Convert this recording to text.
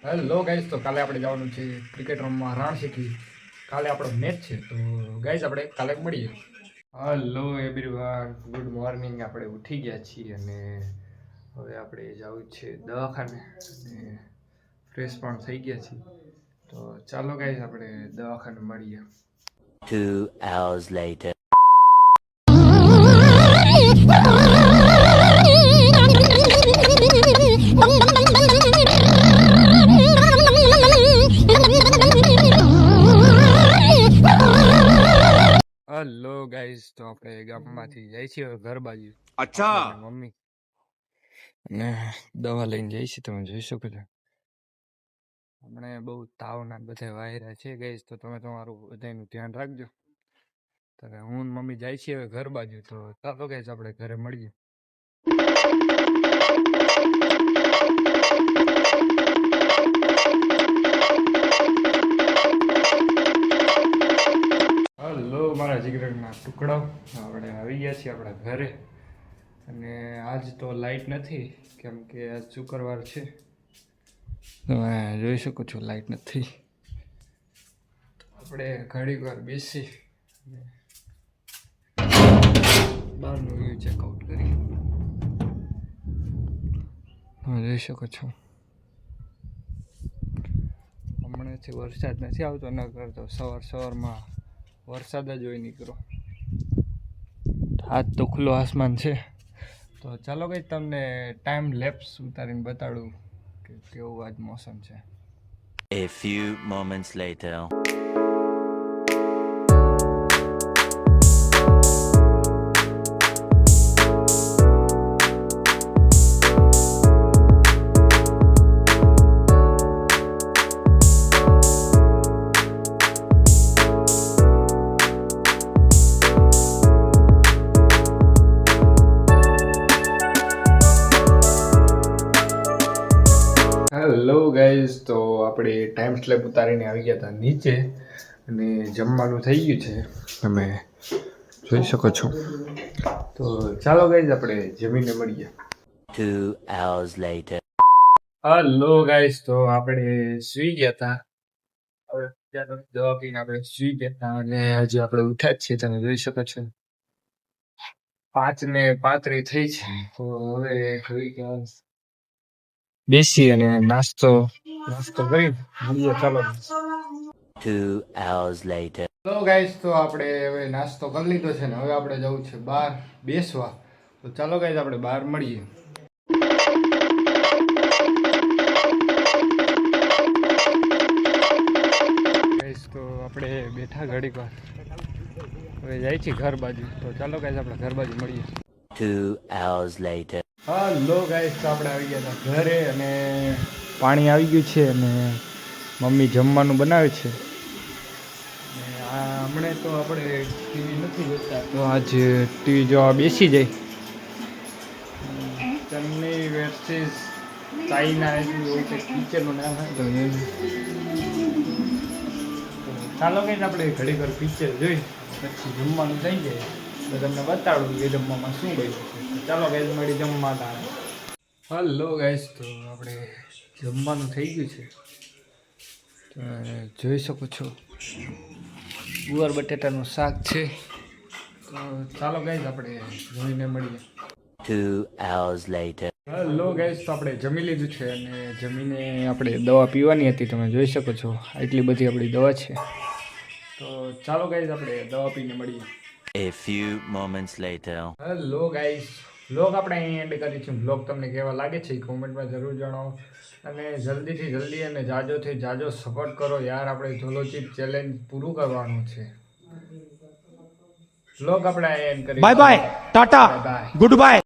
Hello guys, તો કાલે આપણે જવાનું છે ક્રિકેટ રમવા રાણશીખી. કાલે આપણો મેચ છે, તો ગાઈઝ આપણે કાલે મળીએ. Hello everyone, good morning. આપણે ઉઠી ગયા છીએ અને હવે આપણે જવું છે દવાખાને અને ફ્રેશ પણ થઈ ગયા છીએ. તો ચાલો ગાઈઝ આપણે દવાખાને મળીએ. 2 hours later. હેલો ગાઈઝ, તો આપણે ગામમાંથી જઈએ છીએ ઘર બાજુ. અચ્છા, મમ્મી અને દવા લઈને જઈએ છીએ, તમે જોઈ શકો છો. હમણાં બહુ તાવના બધા વાયરા છે ગાઈઝ, તો તમે તમારું બધાનું ધ્યાન રાખજો. તો હું ને મમ્મી જાય છીએ હવે ઘર બાજુ, તો ચાલો ગાઈઝ આપણે ઘરે મળીએ. હલો મારા જીગરના ટુકડાઓ, આપણે આવી ગયા છીએ આપણા ઘરે. અને આજ તો લાઈટ નથી, કેમ કે આજ શુક્રવાર છે. તમે જોઈ શકો છો લાઈટ નથી. આપણે ઘડીક વાર બેસી બહારનું વ્યૂ ચેકઆઉટ કરી. તમે જોઈ શકો છો હમણાંથી વરસાદ નથી આવતો, ન કરતો સવારમાં વરસાદ જ હોય નીકળો. આજ તો ખુલ્લો આસમાન છે. તો ચાલો ભાઈ તમને ટાઈમ લેપ્સ ઉતારીને બતાડું કે કેવું આજ મોસમ છે. A few moments later. Hello guys, તો આપણે ટાઈમ સ્લેપ ઉતારીને આવી ગયા હતા નીચે અને જમવાનું થઈ ગયું છે, તમે જોઈ શકો છો. તો ચાલો ગાઈઝ આપણે જમીને મળીએ. 2 hours later. હેલો ગાઈઝ, તો આપણે સુઈ ગયા હતા. હવે દવા પીને આપણે સુઈ ગયા હતા અને હજી આપણે ઉઠ્યા જ છીએ, તમે જોઈ શકો છો. 5:35 થઈ છે. તો હવે ઘડીક બેસી અને નાસ્તો કરી મળીએ. ચાલો 2 hours later. તો ગાઈઝ, તો આપણે હવે નાસ્તો કરી લીધો છે ને હવે આપણે જવું છે બહાર બેસવા. તો ચાલો ગાઈઝ આપણે બહાર મળીએ. ગાઈઝ, તો આપણે બેઠા ઘડીક વાર, હવે જાય છે ઘર બાજુ. તો ચાલો ગાઈઝ આપણે ઘર બાજુ મળીએ. 2 hours later. હેલો ગાઈઝ, તો આપણે આવી ગયા હતા ઘરે અને પાણી આવી ગયું છે અને મમ્મી જમવાનું બનાવે છે. અને આ હમણાં તો આપણે ટીવી નથી જોતા, તો આજે ટીવી જોવા બેસી જાય. ચેન્નઈ વર્સિસ ચાઇના એવું કંઈક પિક્ચરનું નામ હતું. ચાલો કંઈક આપણે ઘડી ઘર પિક્ચર જોઈ પછી જમવાનું થઈ જાય તો તમને બતાડું કે જમવામાં શું બન્યું છે. ચાલો ગાઈઝ મળી જમવા તાણે. હેલો ગાઈઝ, તો આપણે જમવાનું થઈ ગયું છે, તમે જોઈ શકો છો. ગુવાર બટેટાનું શાક છે. તો ચાલો ગાઈઝ આપણે જમીને મળીએ. 2 hours later. હેલો ગાઈઝ, તો આપણે જમી લીધું છે અને જમીને આપણે દવા પીવાની હતી, તમે જોઈ શકો છો એટલી બધી આપણી દવા છે. તો ચાલો ગાઈઝ આપણે દવા પીને મળીએ. A few moments later. Hello guys, vlog આપણે અહીં એન્ડ કરી છે. વ્લોગ તમને કેવા લાગે છે એ કોમેન્ટમાં જરૂર જણાવો અને જલ્દીથી જલ્દી અને જાજોથી જાજો સપોર્ટ કરો યાર. આપણે ઝોલોચીપ ચેલેન્જ પૂરું કરવાનું છે. વ્લોગ આપણે અહીં એન્ડ કરી. Bye bye, Tata, good bye.